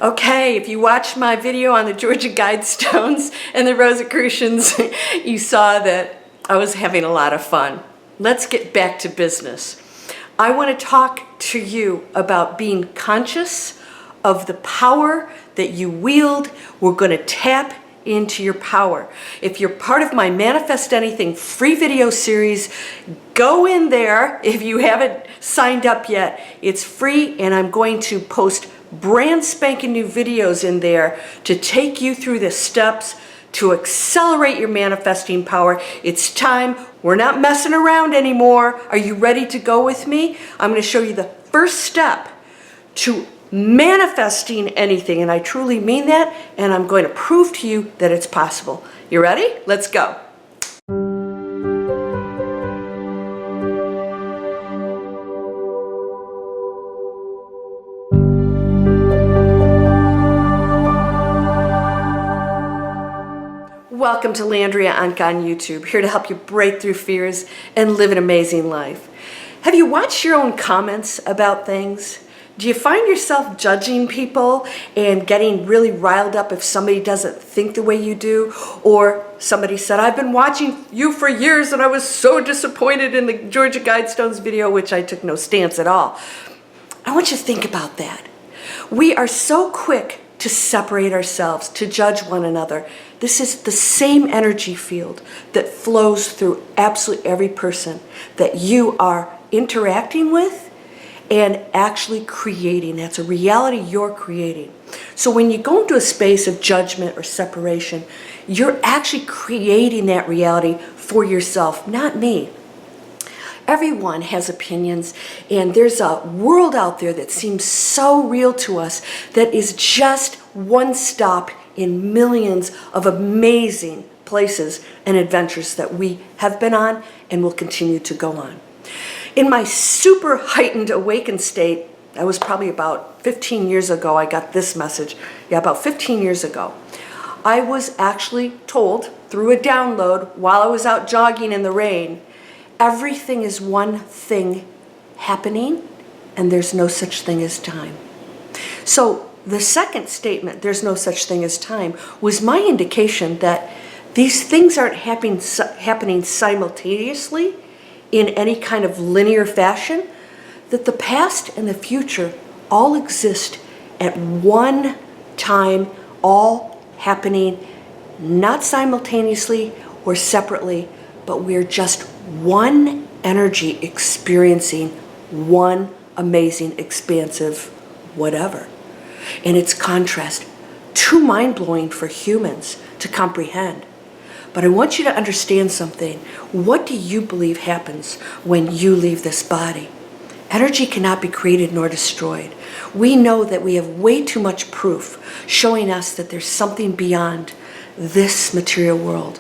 Okay, if you watched my video on the Georgia Guidestones and the Rosicrucians, you saw that I was having a lot of fun. Let's get back to business. I want to talk to you about being conscious of the power that you wield. We're going to tap into your power. If you're part of my Manifest Anything free video series, go in there. If you haven't signed up yet, it's free, and I'm going to post brand spanking new videos in there to take you through the steps to accelerate your manifesting power. It's time. We're not messing around anymore. Are you ready to go with me? I'm going to show you the first step to manifesting anything, and I truly mean that, and I'm going to prove to you that it's possible. You ready? Let's go. Welcome to Landria Onkka on YouTube, here to help you break through fears and live an amazing life. Have you watched your own comments about things? Do you find yourself judging people and getting really riled up if somebody doesn't think the way you do? Or somebody said, I've been watching you for years and I was so disappointed in the Georgia Guidestones video, which I took no stance at all. I want you to think about that. We are so quick to separate ourselves, to judge one another. This is the same energy field that flows through absolutely every person that you are interacting with and actually creating. That's a reality you're creating. So when you go into a space of judgment or separation, you're actually creating that reality for yourself, not me. Everyone has opinions, and there's a world out there that seems so real to us that is just one stop in millions of amazing places and adventures that we have been on and will continue to go on. In my super heightened awakened state, that was probably about 15 years ago, I got this message. Yeah, about 15 years ago. I was actually told through a download while I was out jogging in the rain, everything is one thing happening, and there's no such thing as time. So the second statement, there's no such thing as time, was my indication that these things aren't happening simultaneously in any kind of linear fashion, that the past and the future all exist at one time, all happening not simultaneously or separately, but we're just one energy experiencing one amazing, expansive whatever. And it's contrast, too mind-blowing for humans to comprehend. But I want you to understand something. What do you believe happens when you leave this body? Energy cannot be created nor destroyed. We know that we have way too much proof showing us that there's something beyond this material world.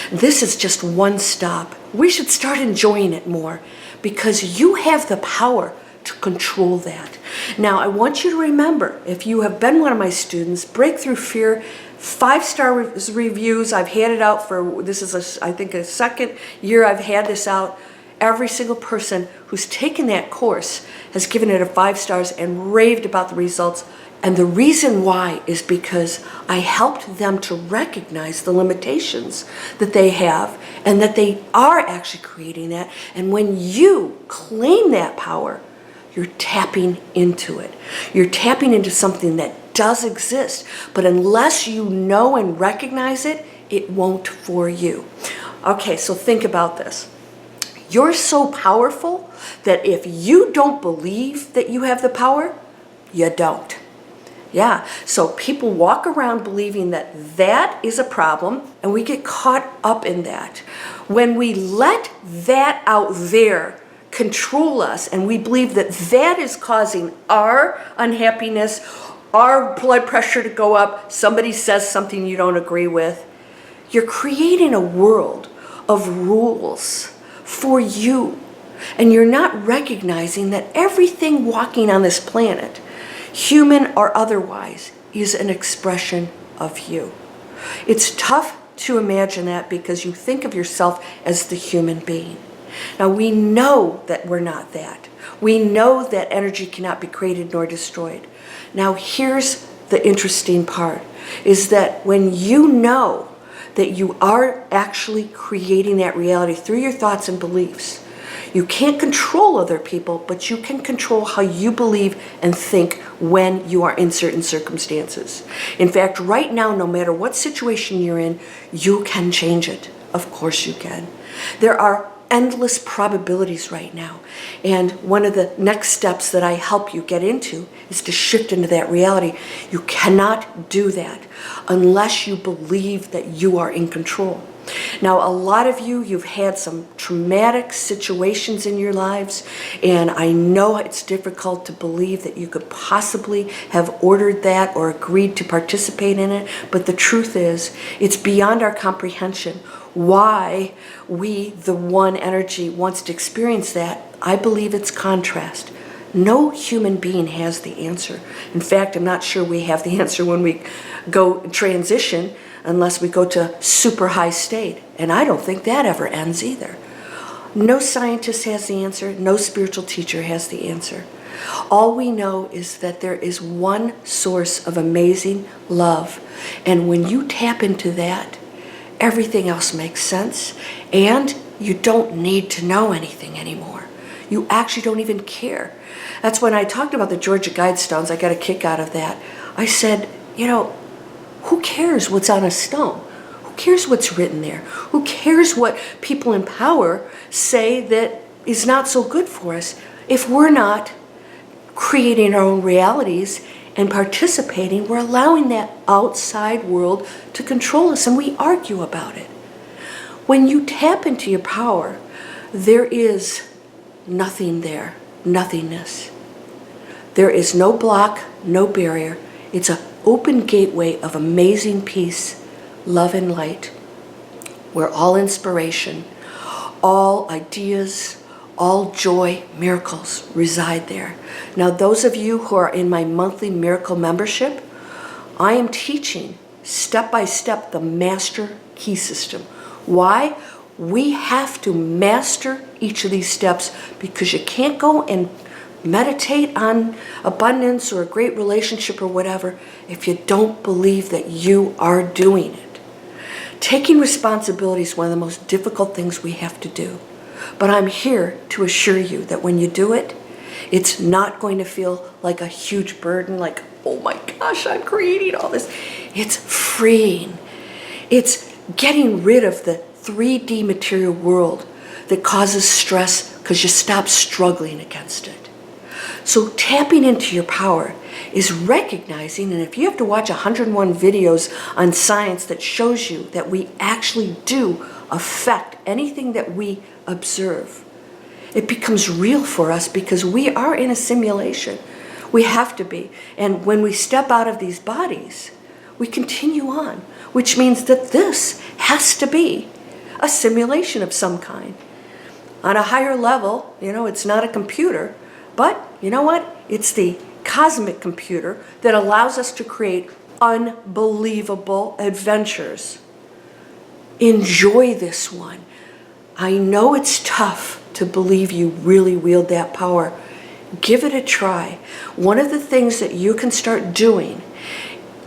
This is just one stop. We should start enjoying it more because you have the power to control that. Now, I want you to remember, if you have been one of my students, Breakthrough Fear, 5-star reviews. I've had it out for, this is I think a second year I've had this out. Every single person who's taken that course has given it a 5 stars and raved about the results. And the reason why is because I helped them to recognize the limitations that they have and that they are actually creating that. And when you claim that power, you're tapping into it. You're tapping into something that does exist, but unless you know and recognize it, it won't for you. Okay, so think about this. You're so powerful that if you don't believe that you have the power, you don't. Yeah, so people walk around believing that that is a problem, and we get caught up in that. When we let that out there control us, and we believe that that is causing our unhappiness, our blood pressure to go up, somebody says something you don't agree with, you're creating a world of rules for you. And you're not recognizing that everything walking on this planet, human or otherwise, is an expression of you. It's tough to imagine that because you think of yourself as the human being. Now, we know that we're not that. We know that energy cannot be created nor destroyed. Now, here's the interesting part, is that when you know that you are actually creating that reality through your thoughts and beliefs, you can't control other people, but you can control how you believe and think when you are in certain circumstances. In fact, right now, no matter what situation you're in, you can change it. Of course you can. There are endless probabilities right now. And one of the next steps that I help you get into is to shift into that reality. You cannot do that unless you believe that you are in control. Now, a lot of you've had some traumatic situations in your lives, and I know it's difficult to believe that you could possibly have ordered that or agreed to participate in it, but the truth is, it's beyond our comprehension. Why we, the one energy, wants to experience that, I believe it's contrast. No human being has the answer. In fact, I'm not sure we have the answer when we go transition, unless we go to super high state. And I don't think that ever ends either. No scientist has the answer. No spiritual teacher has the answer. All we know is that there is one source of amazing love. And when you tap into that, everything else makes sense. And you don't need to know anything anymore. You actually don't even care. That's when I talked about the Georgia Guidestones. I got a kick out of that. I said, who cares what's on a stone? Who cares what's written there? Who cares what people in power say that is not so good for us if we're not creating our own realities and participating? We're allowing that outside world to control us, and we argue about it. When you tap into your power, there is nothing there, nothingness. There is no block, no barrier. It's an open gateway of amazing peace, love, and light, where all inspiration, all ideas, all joy, miracles reside there. Now, those of you who are in my monthly miracle membership, I am teaching step by step the master key system. Why? We have to master each of these steps, because you can't go and meditate on abundance or a great relationship or whatever if you don't believe that you are doing it. Taking responsibility is one of the most difficult things we have to do. But I'm here to assure you that when you do it, it's not going to feel like a huge burden, like, oh my gosh, I'm creating all this. It's freeing. It's getting rid of the 3D material world that causes stress because you stop struggling against it. So tapping into your power is recognizing, and if you have to watch 101 videos on science that shows you that we actually do affect anything that we observe, it becomes real for us because we are in a simulation. We have to be. And when we step out of these bodies, we continue on, which means that this has to be a simulation of some kind. On a higher level, it's not a computer, but you know what? It's the cosmic computer that allows us to create unbelievable adventures. Enjoy this one. I know it's tough to believe you really wield that power. Give it a try. One of the things that you can start doing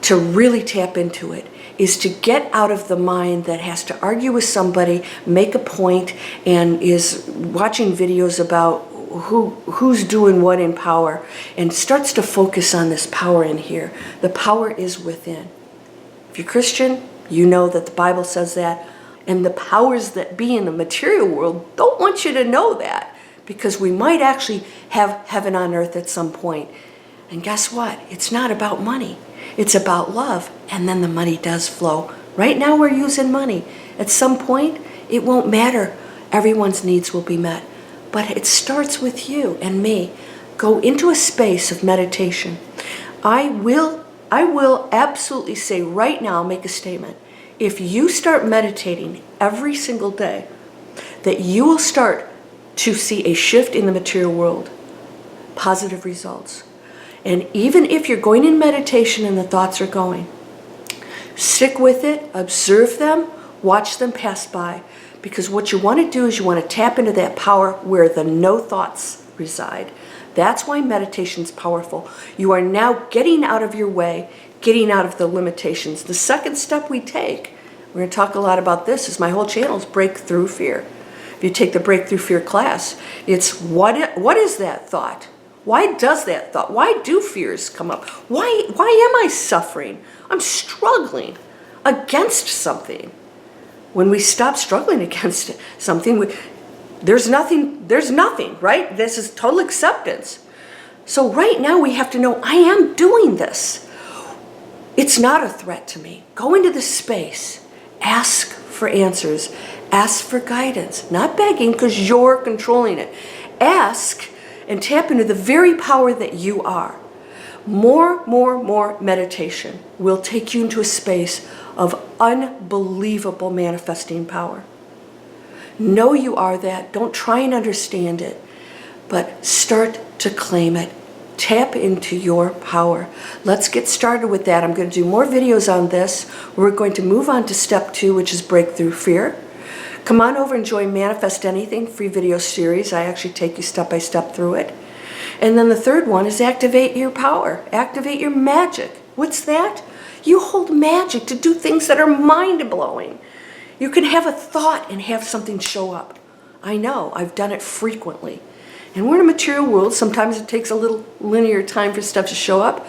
to really tap into it is to get out of the mind that has to argue with somebody, make a point, and is watching videos about who's doing what in power, and starts to focus on this power in here. The power is within. If you're Christian, you know that the Bible says that, and the powers that be in the material world don't want you to know that, because we might actually have heaven on earth at some point. And guess what? It's not about money. It's about love, and then the money does flow. Right now we're using money. At some point, it won't matter. Everyone's needs will be met. But it starts with you and me. Go into a space of meditation. I will absolutely say right now, make a statement. If you start meditating every single day, that you will start to see a shift in the material world, positive results. And even if you're going in meditation and the thoughts are going, stick with it, observe them, watch them pass by. Because what you want to do is you want to tap into that power where the no thoughts reside. That's why meditation is powerful. You are now getting out of your way, getting out of the limitations. The second step we take, we're going to talk a lot about this, is my whole channel is Breakthrough Fear. If you take the Breakthrough Fear class, it's what is that thought? Why does that thought? Why do fears come up? Why am I suffering? I'm struggling against something. When we stop struggling against something, there's nothing, right? This is total acceptance. So right now we have to know, I am doing this. It's not a threat to me. Go into the space. Ask for answers. Ask for guidance. Not begging, because you're controlling it. Ask and tap into the very power that you are. More meditation will take you into a space of unbelievable manifesting power. Know you are that. Don't try and understand it, but start to claim it. Tap into your power. Let's get started with that. I'm going to do more videos on this. We're going to move on to step 2, which is Breakthrough Fear. Come on over and join Manifest Anything free video series. I actually take you step by step through it. And then the third one is activate your power. Activate your magic. What's that? You hold magic to do things that are mind-blowing. You can have a thought and have something show up. I know, I've done it frequently. And we're in a material world. Sometimes it takes a little linear time for stuff to show up.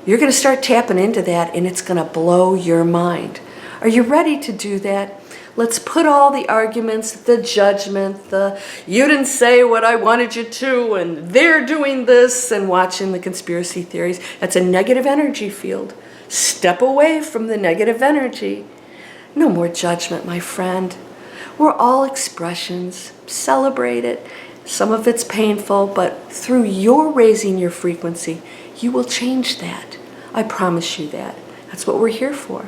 You're going to start tapping into that, and it's going to blow your mind. Are you ready to do that? Let's put all the arguments, the judgment, the you didn't say what I wanted you to, and they're doing this, and watching the conspiracy theories. That's a negative energy field. Step away from the negative energy. No more judgment, my friend. We're all expressions. Celebrate it. Some of it's painful, but through your raising your frequency, you will change that. I promise you that. That's what we're here for.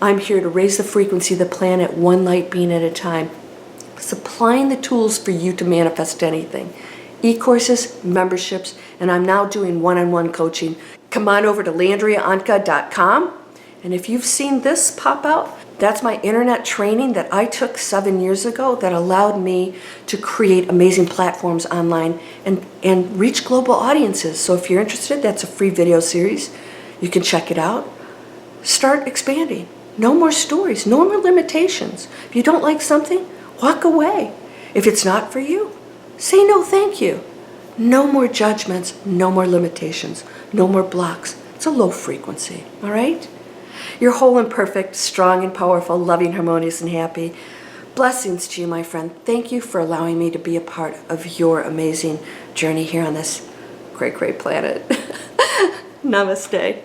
I'm here to raise the frequency of the planet one light being at a time, supplying the tools for you to manifest anything. E-courses, memberships, and I'm now doing one-on-one coaching. Come on over to LandriaOnkka.com, and if you've seen this pop out, that's my internet training that I took 7 years ago that allowed me to create amazing platforms online and reach global audiences. So if you're interested, that's a free video series. You can check it out. Start expanding. No more stories, no more limitations. If you don't like something, walk away. If it's not for you, say no thank you. No more judgments, no more limitations, no more blocks. It's a low frequency, all right? You're whole and perfect, strong and powerful, loving, harmonious, and happy. Blessings to you, my friend. Thank you for allowing me to be a part of your amazing journey here on this great, great planet. Namaste.